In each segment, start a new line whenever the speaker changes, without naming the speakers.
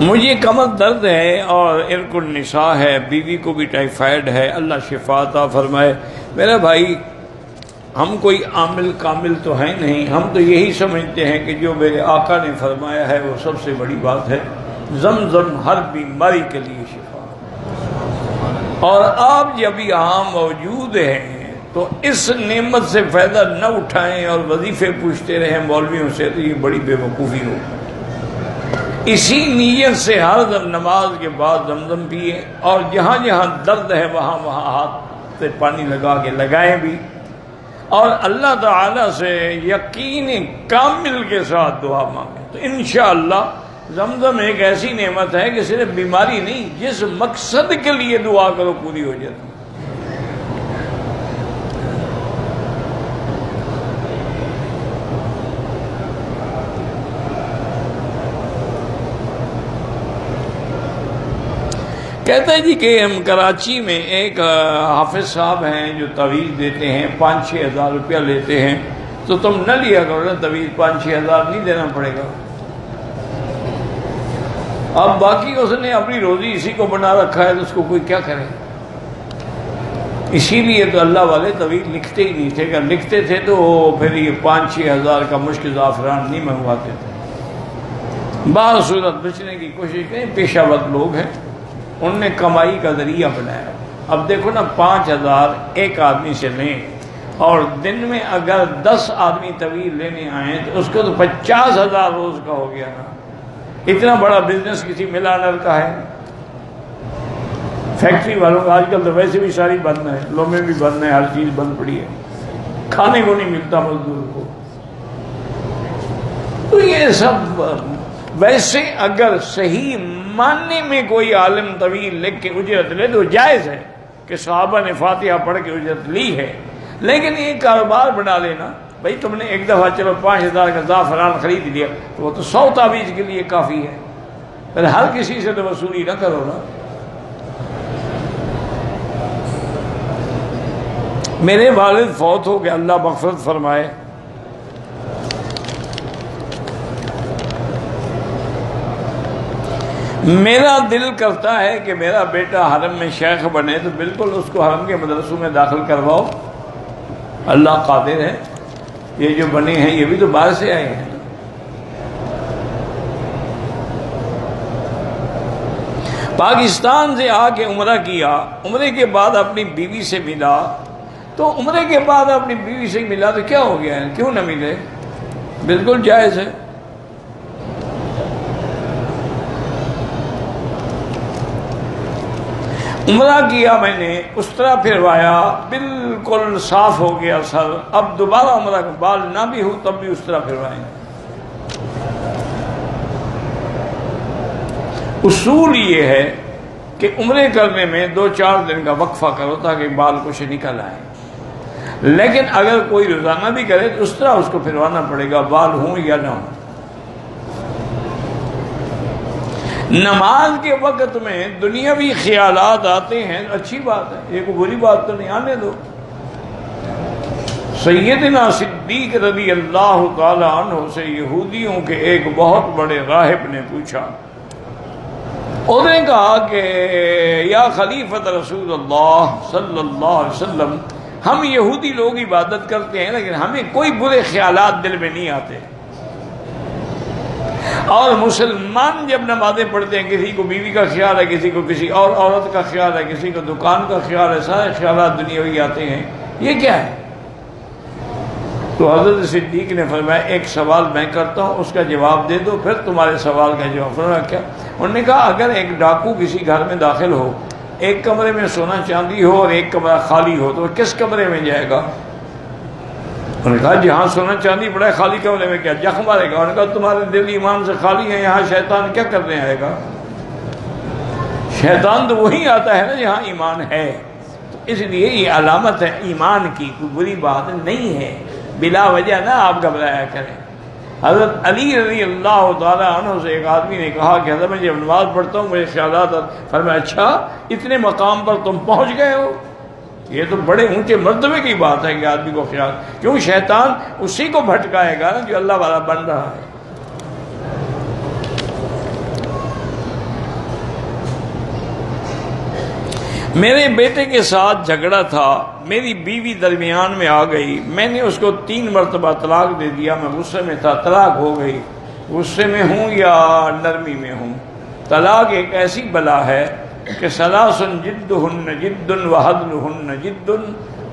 مجھے کمر درد ہے اور ارق النساء ہے، بیوی کو بھی ٹائیفائڈ ہے، اللہ شفا عطا فرمائے۔ میرا بھائی، ہم کوئی عامل کامل تو ہیں نہیں، ہم تو یہی سمجھتے ہیں کہ جو میرے آقا نے فرمایا ہے وہ سب سے بڑی بات ہے، زمزم ہر بیماری کے لیے شفا۔ اور آپ جب یہاں موجود ہیں تو اس نعمت سے فائدہ نہ اٹھائیں اور وظیفے پوچھتے رہیں مولویوں سے، تو یہ بڑی بے وقوفی ہو۔ اسی نیت سے ہر نماز کے بعد زمزم پیے، اور جہاں جہاں درد ہے وہاں وہاں ہاتھ سے پانی لگا کے لگائیں بھی، اور اللہ تعالیٰ سے یقین کامل کے ساتھ دعا مانگیں، تو انشاءاللہ زمزم ایک ایسی نعمت ہے کہ صرف بیماری نہیں، جس مقصد کے لیے دعا کرو پوری ہو جاتی۔ کہتا ہے جی کہ ہم کراچی میں ایک حافظ صاحب ہیں جو تویز دیتے ہیں، 5-6 ہزار روپیہ لیتے ہیں، تو تم نہ لیا کرو نا تویز، 5-6 ہزار نہیں دینا پڑے گا۔ اب باقی اس نے اپنی روزی اسی کو بنا رکھا ہے تو اس کو کوئی کیا کرے۔ اسی لیے تو اللہ والے طویل لکھتے ہی نہیں تھے، اگر لکھتے تھے تو پھر یہ 5-6 ہزار کا مشک زعفران نہیں منگواتے تھے۔ بعض صورت بچنے کی کوشش کریں، پیشہ ور لوگ ہیں، ان نے کمائی کا ذریعہ بنایا۔ اب دیکھو نا، 5,000 ایک آدمی سے لیں اور دن میں اگر 10 آدمی طویل لینے آئیں تو اس کو تو 50,000 روز کا ہو گیا نا۔ اتنا بڑا بزنس کسی ملانر کا ہے؟ فیکٹری والوں کا آج کل تو ویسے بھی ساری بند ہے، لومے بھی بند ہیں، ہر چیز بند پڑی ہے، کھانے کو نہیں ملتا مزدور کو۔ تو یہ سب ویسے اگر صحیح ماننے میں کوئی عالم طویل لکھ کے اجرت لے تو جائز ہے کہ صحابہ نے فاتحہ پڑھ کے اجرت لی ہے، لیکن ایک کاروبار بنا لینا، بھائی تم نے ایک دفعہ چلو 5,000 کا زعفران خرید لیا تو وہ تو 100 تعویذ کے لیے کافی ہے، پھر ہر کسی سے تو وصولی نہ کرو نا۔ میرے والد فوت ہو گئے، اللہ مغفرت فرمائے۔ میرا دل کرتا ہے کہ میرا بیٹا حرم میں شیخ بنے، تو بالکل اس کو حرم کے مدرسوں میں داخل کرواؤ، اللہ قادر ہے۔ یہ جو بنے ہیں یہ بھی تو باہر سے آئے ہیں۔ پاکستان سے آ کے عمرہ کیا، عمرے کے بعد اپنی بیوی سے ملا، تو عمرے کے بعد اپنی بیوی سے ملا تو کیا ہو گیا ہے؟ کیوں نہ ملے؟ بالکل جائز ہے۔ عمرہ کیا میں نے، استرا پھروایا، بالکل صاف ہو گیا سر، اب دوبارہ عمرہ کا بال نہ بھی ہو تب بھی استرا پھروائیں۔ اصول یہ ہے کہ عمرے کرنے میں 2-4 دن کا وقفہ کرو تاکہ بال کچھ نکل آئے، لیکن اگر کوئی روزانہ بھی کرے تو استرا اس کو پھروانا پڑے گا، بال ہوں یا نہ ہوں۔ نماز کے وقت میں دنیاوی خیالات آتے ہیں، اچھی بات ہے، یہ کوئی بری بات تو نہیں، آنے دو۔ سیدنا صدیق رضی اللہ تعالی عنہ سے یہودیوں کے ایک بہت بڑے راہب نے پوچھا، انہوں نے کہا کہ یا خلیفۃ رسول اللہ صلی اللہ علیہ وسلم، ہم یہودی لوگ عبادت کرتے ہیں لیکن ہمیں کوئی برے خیالات دل میں نہیں آتے، اور مسلمان جب نمازیں پڑھتے ہیں کسی کو بیوی کا خیال ہے، کسی کو کسی اور عورت کا خیال ہے، کسی کو دکان کا خیال ہے، سارے خیالات دنیاوی آتے ہیں، یہ کیا ہے؟ تو حضرت صدیق نے فرمایا ایک سوال میں کرتا ہوں، اس کا جواب دے دو، پھر تمہارے سوال کا جواب۔ فرمایا کیا؟ انہوں نے کہا اگر ایک ڈاکو کسی گھر میں داخل ہو، ایک کمرے میں سونا چاندی ہو اور ایک کمرہ خالی ہو، تو وہ کس کمرے میں جائے گا؟ انہوں نے کہا جہاں سونا چاندی پڑا ہے خالی کمرے میں کیا جخ مارے گا؟ انہوں نے کہا تمہارے دل ایمان سے خالی ہیں، یہاں شیطان کیا کرنے آئے گا؟ شیطان تو وہی آتا ہے نا جہاں ایمان ہے، تو اس لیے یہ علامت ہے ایمان کی، کوئی بری بات نہیں ہے، بلا وجہ نہ آپ گھبرایا کریں۔ حضرت علی رضی اللہ تعالیٰ عنہ سے ایک آدمی نے کہا کہ حضرت میں جب نماز پڑھتا ہوں میرے خیالات، فرمایا اچھا اتنے مقام پر تم پہنچ گئے ہو؟ یہ تو بڑے اونچے مرتبے کی بات ہے کہ آدمی کو خیال، کیوں شیطان اسی کو بھٹکائے گا نا جو اللہ والا بن رہا ہے۔ میرے بیٹے کے ساتھ جھگڑا تھا، میری بیوی درمیان میں آ گئی، میں نے اس کو 3 مرتبہ طلاق دے دیا، میں غصے میں تھا، طلاق ہو گئی۔ غصے میں ہوں یا نرمی میں ہوں، طلاق ایک ایسی بلا ہے کہ ثلاث جدہن جد وحدلہن جد،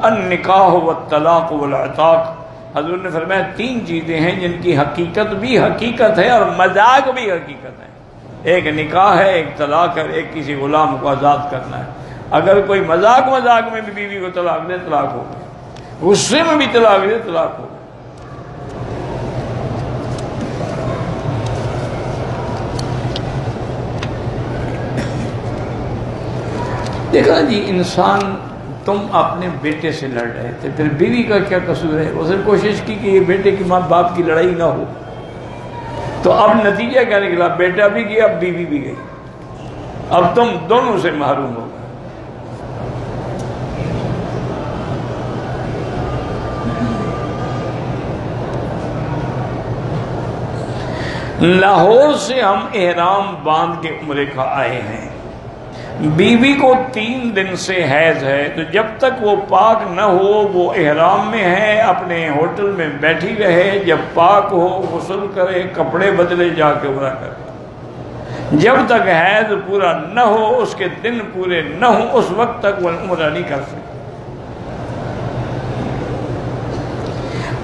النکاح والطلاق والعتاق۔ حضور نے فرمایا 3 چیزیں ہیں جن کی حقیقت بھی حقیقت ہے اور مذاق بھی حقیقت ہے، ایک نکاح ہے، ایک طلاق ہے، ایک کسی غلام کو آزاد کرنا ہے۔ اگر کوئی مذاق میں بھی بیوی کو طلاق دے، طلاق ہو گئی، غصے میں بھی طلاق دے، طلاق ہو گئی۔ دیکھا جی، انسان، تم اپنے بیٹے سے لڑ رہے تھے، پھر بیوی کا کیا قصور ہے؟ اس نے کوشش کی کہ یہ بیٹے کی ماں باپ کی لڑائی نہ ہو، تو اب نتیجہ کیا نکلا؟ بیٹا بھی گیا، اب بیوی بھی گئی، اب تم دونوں سے محروم ہو گئے۔ لاہور سے ہم احرام باندھ کے عمرے کا آئے ہیں، بیوی کو 3 دن سے حیض ہے، تو جب تک وہ پاک نہ ہو وہ احرام میں ہے، اپنے ہوٹل میں بیٹھی رہے، جب پاک ہو غسل کرے، کپڑے بدلے، جا کے عمرہ کرے۔ جب تک حیض پورا نہ ہو، اس کے دن پورے نہ ہوں، اس وقت تک وہ عمرہ نہیں کر سکتے۔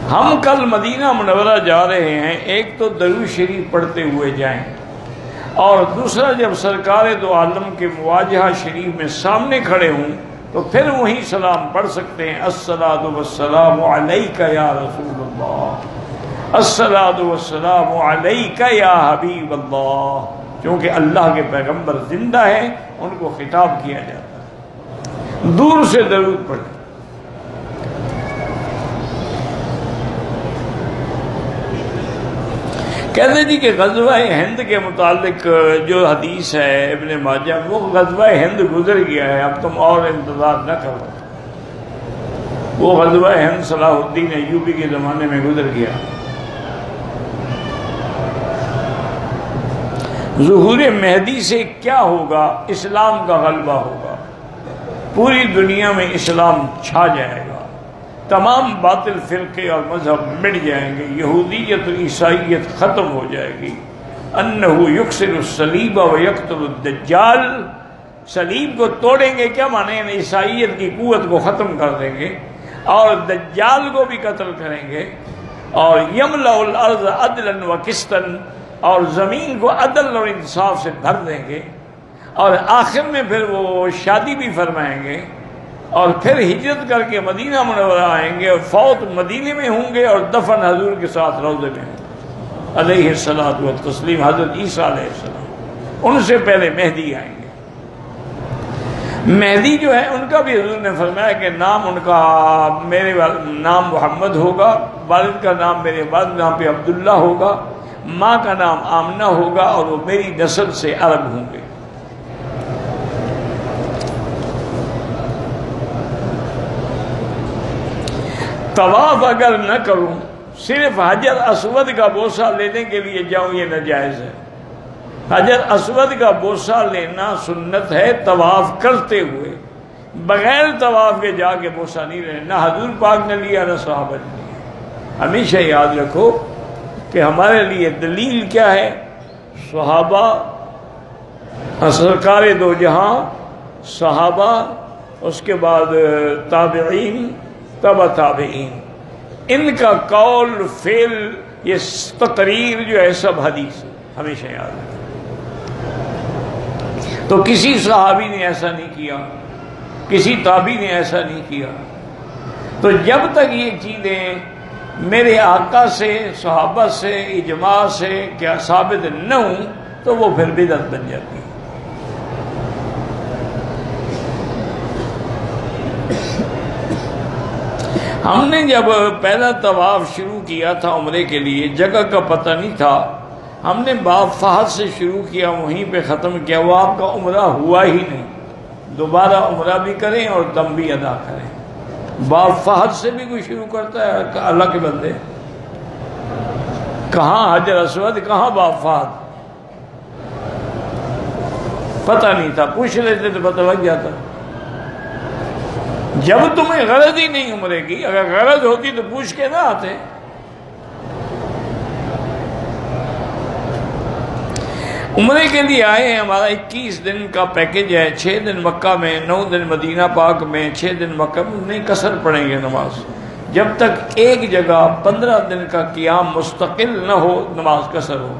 ہم کل مدینہ منورہ جا رہے ہیں، ایک تو درود شریف پڑھتے ہوئے جائیں، اور دوسرا جب سرکار دو عالم کے مواجہہ شریف میں سامنے کھڑے ہوں تو پھر وہی سلام پڑھ سکتے ہیں، الصلاۃ والسلام علیک یا رسول اللہ، الصلاۃ والسلام علیک یا حبیب اللہ، کیونکہ اللہ کے پیغمبر زندہ ہیں، ان کو خطاب کیا جاتا ہے۔ دور سے درود پڑھیں۔ کہتے جی کہ غزوہ ہند کے متعلق جو حدیث ہے ابن ماجہ، وہ غزوہ ہند گزر گیا ہے، اب تم اور انتظار نہ کرو۔ وہ غزوہ ہند صلاح الدین ایوبی کے زمانے میں گزر گیا۔ ظہور مہدی سے کیا ہوگا؟ اسلام کا غلبہ ہوگا، پوری دنیا میں اسلام چھا جائے گا، تمام باطل فرقے اور مذہب مٹ جائیں گے، یہودیت و عیسائیت ختم ہو جائے گی۔ انہو یکسر الصلیب و یقتل الدجال، صلیب کو توڑیں گے، کیا معنی ہے؟ عیسائیت کی قوت کو ختم کر دیں گے اور دجال کو بھی قتل کریں گے، اور یملأ الارض عدلا و قسطا، اور زمین کو عدل اور انصاف سے بھر دیں گے، اور آخر میں پھر وہ شادی بھی فرمائیں گے، اور پھر ہجرت کر کے مدینہ منورہ آئیں گے، اور فوت مدینے میں ہوں گے، اور دفن حضور کے ساتھ روضے میں ہوں گے علیہ الصلوۃ والتسلیم، حضرت عیسیٰ علیہ السلام۔ ان سے پہلے مہدی آئیں گے۔ مہدی جو ہے ان کا بھی حضور نے فرمایا کہ نام ان کا، میرے نام محمد ہوگا، والد کا نام میرے والد نام پہ عبداللہ ہوگا، ماں کا نام آمنہ ہوگا، اور وہ میری نسل سے عرب ہوں گے۔ طواف اگر نہ کروں، صرف حجر اسود کا بوسہ لینے کے لیے جاؤں، یہ ناجائز ہے۔ حجر اسود کا بوسہ لینا سنت ہے طواف کرتے ہوئے، بغیر طواف کے جا کے بوسہ نہیں لینا، نہ حضور پاک نے لیا نہ صحابہ نے لیا۔ ہمیشہ یاد رکھو کہ ہمارے لیے دلیل کیا ہے؟ صحابہ، سرکار دو جہاں، صحابہ، اس کے بعد تابعین، تبع تابعین، ان کا قول فعل، یہ تقریر جو ہے سب حدیث ہے، ہمیشہ یاد رکھیں۔ تو کسی صحابی نے ایسا نہیں کیا، کسی تابعی نے ایسا نہیں کیا۔ تو جب تک یہ چیزیں میرے آقا سے، صحابہ سے، اجماع سے کیا ثابت نہ ہوں تو وہ پھر بدعت بن جاتی ہے۔ ہم نے جب پہلا طواف شروع کیا تھا عمرے کے لیے، جگہ کا پتہ نہیں تھا، ہم نے باب فہد سے شروع کیا، وہیں پہ ختم کیا، وہ آپ کا عمرہ ہوا ہی نہیں۔ دوبارہ عمرہ بھی کریں اور دم بھی ادا کریں۔ باب فہد سے بھی کوئی شروع کرتا ہے؟ اللہ کے بندے، کہاں حجر اسود، کہاں باب فہد؟ پتہ نہیں تھا، پوچھ لیتے تو پتہ لگ جاتا۔ جب تمہیں غرض ہی نہیں عمرے کی، اگر غرض ہوتی تو پوچھ کے نہ آتے۔ عمرے کے لیے آئے ہیں، ہمارا 21 دن کا پیکج ہے، 6 دن مکہ میں، 9 دن مدینہ پاک میں، 6 دن مکہ میں، نہیں قصر پڑھیں گے نماز جب تک ایک جگہ 15 دن کا قیام مستقل نہ ہو، نماز قصر ہو۔